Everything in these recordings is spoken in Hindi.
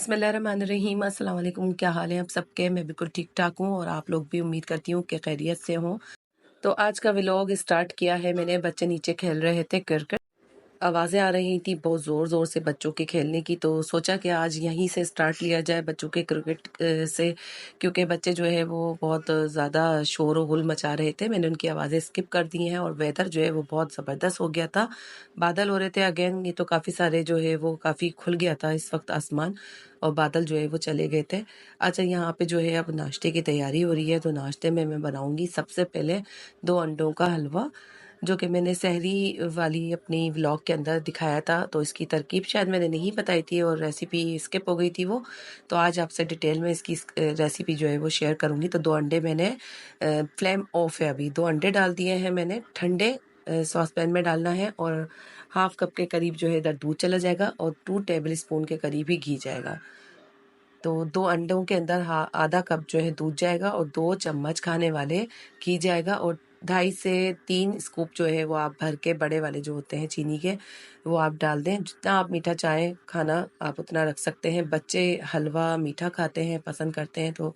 बिस्मिल्लाहिर्रहमानिर्रहीम। अस्सलाम वालेकुम। क्या हाल है आप सबके? मैं बिल्कुल ठीक-ठाक हूँ और आप लोग भी उम्मीद करती हूँ कि खैरियत से हों। तो आज का व्लॉग स्टार्ट किया है मैंने, बच्चे नीचे खेल रहे थे क्रिकेट। आवाज़ें आ रही थी बहुत ज़ोर-ज़ोर से बच्चों के खेलने की, तो सोचा कि आज यहीं से स्टार्ट लिया जाए बच्चों के क्रिकेट से, क्योंकि बच्चे जो है वो बहुत ज़्यादा शोर व गुल मचा रहे थे। मैंने उनकी आवाज़ें स्किप कर दी हैं और वेदर जो है वो बहुत ज़बरदस्त हो गया था। बादल हो रहे थे अगेन, ये तो काफ़ी सारे जो है वो काफ़ी खुल गया था इस वक्त आसमान और बादल जो है वो चले गए थे। अच्छा, यहाँ पे जो है अब नाश्ते की तैयारी हो रही है, तो नाश्ते में मैं बनाऊँगी सबसे पहले 2 अंडों का हलवा, जो कि मैंने सहरी वाली अपनी व्लॉग के अंदर दिखाया था। तो इसकी तरकीब शायद मैंने नहीं बताई थी और रेसिपी स्किप हो गई थी वो। तो आज आपसे डिटेल में इसकी रेसिपी जो है वो शेयर करूँगी। तो 2 अंडे मैंने फ्लेम ऑफ है अभी, 2 अंडे डाल दिए हैं मैंने, ठंडे सॉस पैन में डालना है और हाफ कप के करीब जो है इधर दूध चला जाएगा और 2 टेबल स्पून के करीब ही घी जाएगा। तो 2 अंडों के अंदर आधा कप जो है दूध जाएगा और 2 चम्मच खाने वाले घी जाएगा और 2.5 से 3 स्कूप जो है वो आप भर के, बड़े वाले जो होते हैं चीनी के, वो आप डाल दें। जितना आप मीठा चाहें खाना आप उतना रख सकते हैं। बच्चे हलवा मीठा खाते हैं, पसंद करते हैं, तो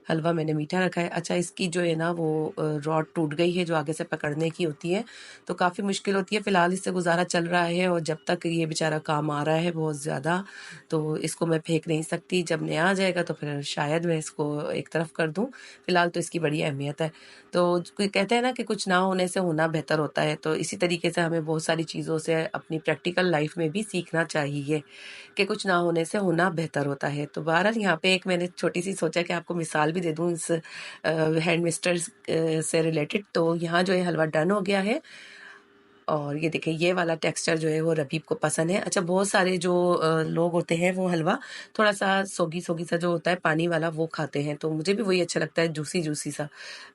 हलवा मैंने मीठा रखा है। अच्छा, इसकी जो है ना वो रॉड टूट गई है जो आगे से पकड़ने की होती है, तो काफ़ी मुश्किल होती है। फ़िलहाल इससे गुज़ारा चल रहा है और जब तक ये बेचारा काम आ रहा है बहुत ज़्यादा, तो इसको मैं फेंक नहीं सकती। जब नया आ जाएगा तो फिर शायद मैं इसको एक तरफ कर दूँ। फ़िलहाल तो इसकी बड़ी अहमियत है। तो कोई कहते हैं ना कि कुछ ना होने से होना बेहतर होता है, तो इसी तरीके से हमें बहुत सारी चीज़ों से अपनी प्रैक्टिकल लाइफ़ में भी सीखना चाहिए कि कुछ ना होने से होना बेहतर होता है। तो बहरहाल यहाँ पे एक मैंने छोटी-सी सोचा कि आपको मिसाल भी दे दूँ इस हैंड मिस्टर्स से रिलेटेड। तो यहाँ जो है हलवा डन हो गया है और ये देखिए ये वाला टेक्सचर जो है वो रबीब को पसंद है। अच्छा, बहुत सारे जो लोग होते हैं वो हलवा थोड़ा-सा सोगी-सोगी सा जो होता है पानी वाला वो खाते हैं, तो मुझे भी वही अच्छा लगता है, जूसी-जूसी सा।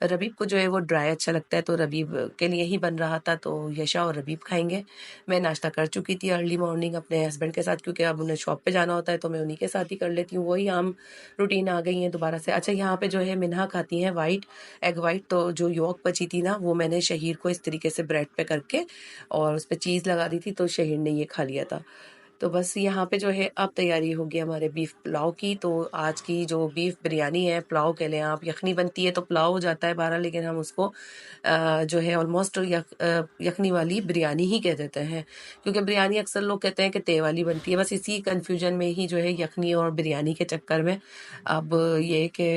रबीब को जो है वो ड्राई अच्छा लगता है, तो रबीब के लिए ही बन रहा था, तो यशा और रबीब खाएँगे। मैं नाश्ता कर चुकी थी अर्ली मॉर्निंग अपने हस्बैंड के साथ, क्योंकि अब उन्हें शॉप पे जाना होता है तो मैं उन्हीं के साथ ही कर लेती हूँ, वही आम रूटीन आ गई है दोबारा से। अच्छा, यहाँ पे जो है मिन्हा खाती हैं व्हाइट, एग व्हाइट, तो जो यॉक बची थी ना वो मैंने शहीर को इस तरीके से ब्रेड पे करके और उसपे चीज़ लगा दी थी, तो शहीर ने ये खा लिया था। तो बस यहाँ पे जो है अब तैयारी होगी हमारे बीफ पुलाव की। तो आज की जो बीफ बिरयानी है, पुलाव कह लें आप, यखनी बनती है तो पुलाव हो जाता है बहरहाल, लेकिन हम उसको जो है ऑलमोस्ट यखनी वाली बिरयानी ही कह देते हैं, क्योंकि बिरयानी अक्सर लोग कहते हैं कि तय वाली बनती है। बस इसी कन्फ्यूजन में ही जो है यखनी और बिरयानी के चक्कर में अब ये कि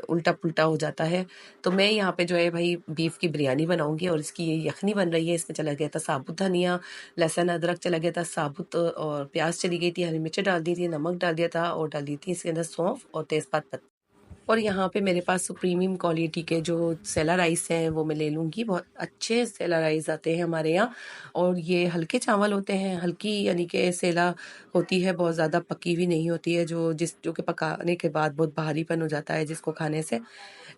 उल्टा-पुल्टा हो जाता है। तो मैं यहाँ पे जो है भाई बीफ की बिरयानी बनाऊँगी और इसकी ये यखनी बन रही है। इसमें चला गया था साबुत धनिया, लहसुन, अदरक चला गया था साबुत और प्याज़ चली गई थी, हरी मिर्च डाल दी थी, नमक डाल दिया था और डाल दी थी इसके अंदर सौंफ और तेज़पात पत्ता। और यहाँ पे मेरे पास प्रीमियम क्वालिटी के जो सेला राइस हैं वो मैं ले लूँगी। बहुत अच्छे सेला राइस आते हैं हमारे यहाँ और ये हल्के चावल होते हैं, हल्की यानी कि सेला होती है, बहुत ज़्यादा पकी हुई नहीं होती है, जो कि पकाने के बाद बहुत भारीपन हो जाता है जिसको खाने से।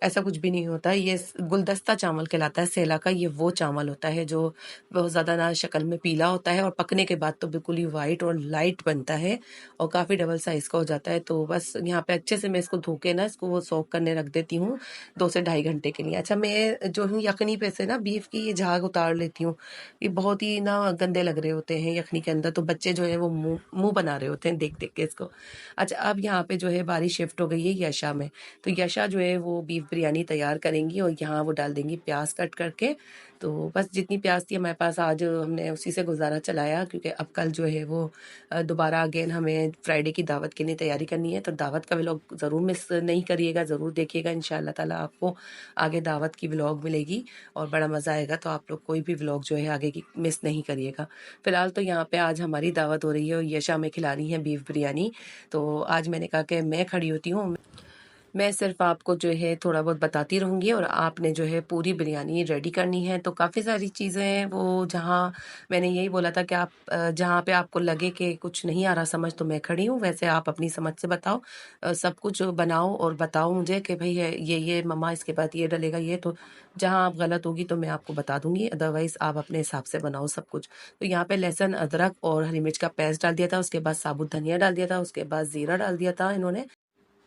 ऐसा कुछ भी नहीं होता है। ये गुलदस्ता चावल कहलाता है सेला का। ये वो चावल होता है जो बहुत ज़्यादा ना शक्ल में पीला होता है और पकने के बाद तो बिल्कुल ही वाइट और लाइट बनता है और काफ़ी डबल साइज़ का हो जाता है। तो बस यहाँ पे अच्छे से मैं इसको धो के ना इसको वो सोक करने रख देती हूँ 2 से ढाई घंटे के लिए। अच्छा, मैं जो हूँ यखनी पे से ना बीफ की ये झाग उतार लेती हूँ। ये बहुत ही ना गंदे लग रहे होते हैं यखनी के अंदर, तो बच्चे जो है वो मुँह बना रहे होते हैं देख-देख के इसको। अच्छा, अब यहाँ पे जो है बारी शिफ्ट हो गई है यशा में। तो यशा जो है वो बीफ बिरयानी तैयार करेंगी और यहाँ वो डाल देंगी प्याज कट करके। तो बस जितनी प्याज थी हमारे पास आज हमने उसी से गुजारा चलाया, क्योंकि अब कल जो है वो दोबारा अगेन हमें फ्राइडे की दावत के लिए तैयारी करनी है। तो दावत का व्लॉग ज़रूर मिस नहीं करिएगा, ज़रूर देखिएगा। इंशाल्लाह ताला आपको आगे दावत की व्लॉग मिलेगी और बड़ा मज़ा आएगा, तो आप लोग कोई भी व्लॉग जो है आगे की मिस नहीं करिएगा। फ़िलहाल तो यहाँ पे आज हमारी दावत हो रही है और यशा में खिला रही हैं बीफ बिरयानी। तो आज मैंने कहा कि मैं खड़ी होती हूँ, मैं सिर्फ आपको जो है थोड़ा बहुत बताती रहूँगी और आपने जो है पूरी बिरयानी रेडी करनी है। तो काफ़ी सारी चीज़ें हैं वो, जहाँ मैंने यही बोला था कि आप जहाँ पे आपको लगे कि कुछ नहीं आ रहा समझ, तो मैं खड़ी हूँ, वैसे आप अपनी समझ से बताओ। सब कुछ बनाओ और बताओ मुझे कि भई है ये मम्मा इसके बाद ये डलेगा ये, तो जहाँ आप गलत होगी तो मैं आपको बता दूँगी, अदरवाइज़ आप अपने हिसाब से बनाओ सब कुछ। तो यहाँ पे लहसुन, अदरक और हरी मिर्च का पेस्ट डाल दिया था, उसके बाद साबुत धनिया डाल दिया था, उसके बाद ज़ीरा डाल दिया था इन्होंने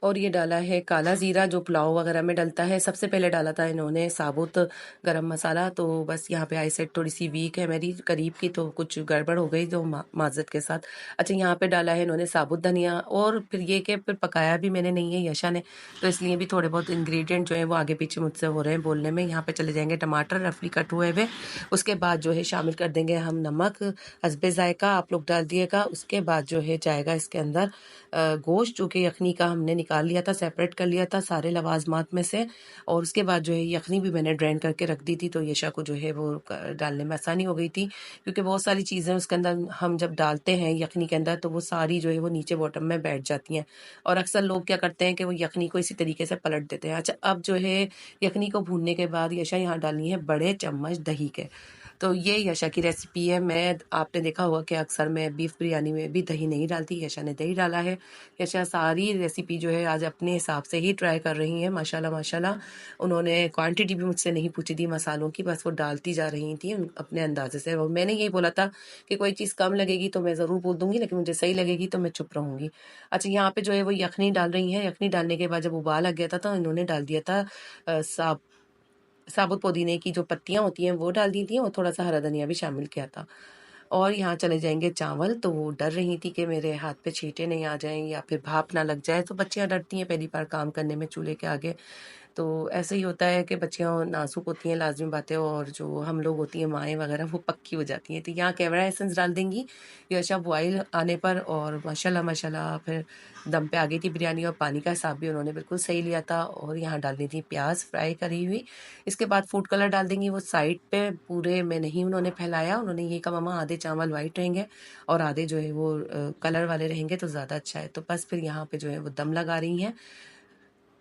और ये डाला है काला ज़ीरा जो पुलाव वगैरह में डलता है। सबसे पहले डाला था इन्होंने साबुत गरम मसाला, तो बस यहाँ पे आईसाइट थोड़ी सी वीक है मेरी करीब की, तो कुछ गड़बड़ हो गई जो माज़रत के साथ। अच्छा, यहाँ पे डाला है इन्होंने साबुत धनिया, और फिर ये कि फिर पकाया भी मैंने नहीं है यशा ने, तो इसलिए भी थोड़े बहुत इंग्रेडिएंट जो है वो आगे पीछे मुझसे हो रहे हैं बोलने में। यहाँ पे चले जाएंगे टमाटर रफली कट हुए हुए, उसके बाद जो है शामिल कर देंगे हम नमक हस्बे ज़ायका, आप लोग डाल दिएगा। उसके बाद जो है जाएगा इसके अंदर गोश्त, जो कि यखनी का हमने निकाल लिया था, सेपरेट कर लिया था सारे लवाजमात में से। और उसके बाद जो है यखनी भी मैंने ड्रेन करके रख दी थी, तो यशा को जो है वो डालने में आसानी हो गई थी, क्योंकि बहुत सारी चीज़ें उसके अंदर हम जब डालते हैं यखनी के अंदर तो वो सारी जो है वो नीचे बॉटम में बैठ जाती हैं, और अक्सर लोग क्या करते हैं कि वो यखनी को इसी तरीके से पलट देते हैं। अच्छा, अब जो है यखनी को भूनने के बाद यशा यहाँ डालनी है बड़े चम्मच दही के। तो ये यशा की रेसिपी है। मैं आपने देखा होगा कि अक्सर मैं बीफ बिरयानी में भी दही नहीं डालती, यशा ने दही डाला है। यशा सारी रेसिपी जो है आज अपने हिसाब से ही ट्राई कर रही हैं, माशाल्लाह माशाल्लाह। उन्होंने क्वांटिटी भी मुझसे नहीं पूछी थी मसालों की, बस वो डालती जा रही थी अपने अंदाजे से। और मैंने यही बोला था कि कोई चीज़ कम लगेगी तो मैं ज़रूर बोल दूंगी, लेकिन मुझे सही लगेगी तो मैं चुप रहूँगी। अच्छा, यहाँ पे जो है वो यखनी डाल रही हैं। यखनी डालने के बाद जब उबाल आ गया था तो इन्होंने डाल दिया था साबुत पुदीने की जो पत्तियाँ होती हैं वो डाल दी थी, और थोड़ा सा हरा धनिया भी शामिल किया था। और यहाँ चले जाएंगे चावल, तो वो डर रही थी कि मेरे हाथ पे छींटे नहीं आ जाएं या फिर भाप ना लग जाए, तो बच्चियाँ डरती हैं पहली बार काम करने में चूल्हे के आगे। तो ऐसे ही होता है कि बच्चियाँ नाजुक होती हैं, लाज़मी बात है, और जो हम लोग होती हैं माएँ वगैरह वो पक्की हो जाती हैं। तो यहाँ कैमरा एसेंस डाल देंगी यशा बॉयल आने पर, और माशाल्लाह माशाल्लाह फिर दम पे आ गई थी बिरयानी, और पानी का हिसाब भी उन्होंने बिल्कुल सही लिया था। और यहाँ डालनी थी प्याज फ्राई करी हुई। इसके बाद फूड कलर डाल देंगी, वो साइड पे पूरे में नहीं उन्होंने फैलाया। उन्होंने ये कहा मम्मा आधे चावल वाइट रहेंगे और आधे जो है वो कलर वाले रहेंगे तो ज़्यादा अच्छा है। तो बस फिर यहाँ पे जो है वो दम लगा रही हैं,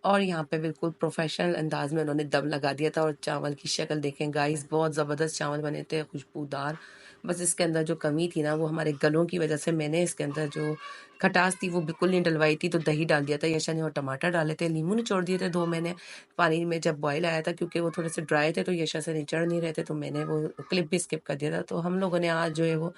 और यहाँ पे बिल्कुल प्रोफेशनल अंदाज में उन्होंने दम लगा दिया था। और चावल की शक्ल देखें गाइस, बहुत ज़बरदस्त चावल बने थे, खुशबूदार। बस इसके अंदर जो कमी थी ना वो हमारे गलों की वजह से मैंने इसके अंदर जो खटास थी वो बिल्कुल नहीं डलवाई थी, तो दही डाल दिया था यशा ने, और टमाटर डाले थे, नींबू निचोड़ दिए थे 2 मैंने पानी में जब बॉयल आया था, क्योंकि वो थोड़े से ड्राई थे तो यशा से निचड़ नहीं रहे थे, तो मैंने वो क्लिप भी स्किप कर दिया था। तो हम लोगों ने आज जो है वो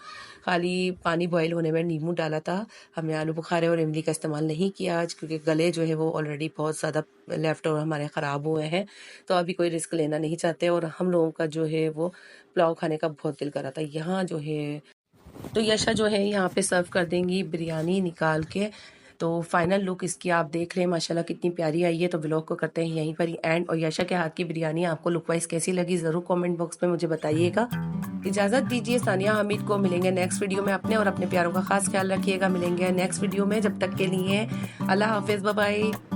खाली पानी बॉयल होने में नींबू डाला था। हमने आलू बुखारे और इमली का इस्तेमाल नहीं किया आज, क्योंकि गले जो है वो ऑलरेडी बहुत ज़्यादा लेफ़्ट और हमारे ख़राब हुए हैं, तो अभी कोई रिस्क लेना नहीं चाहते। और हम लोगों का जो है वो पुलाव खाने का बहुत दिल कर रहा था। यहाँ जो है तो यशा जो है यहाँ पे सर्व कर देंगी बिरयानी निकाल के। तो फाइनल लुक इसकी आप देख रहे हैं, माशाल्लाह कितनी प्यारी आई है। तो व्लॉग को करते हैं यहीं पर ही एंड, और यशा के हाथ की बिरयानी आपको लुक वाइज कैसी लगी ज़रूर कमेंट बॉक्स में मुझे बताइएगा। इजाज़त दीजिए, सानिया हमीद को मिलेंगे नेक्स्ट वीडियो में। अपने और अपने प्यारों का खास ख्याल रखिएगा, मिलेंगे नेक्स्ट वीडियो में। जब तक के लिए अल्लाह हाफिज़, बाय बाय।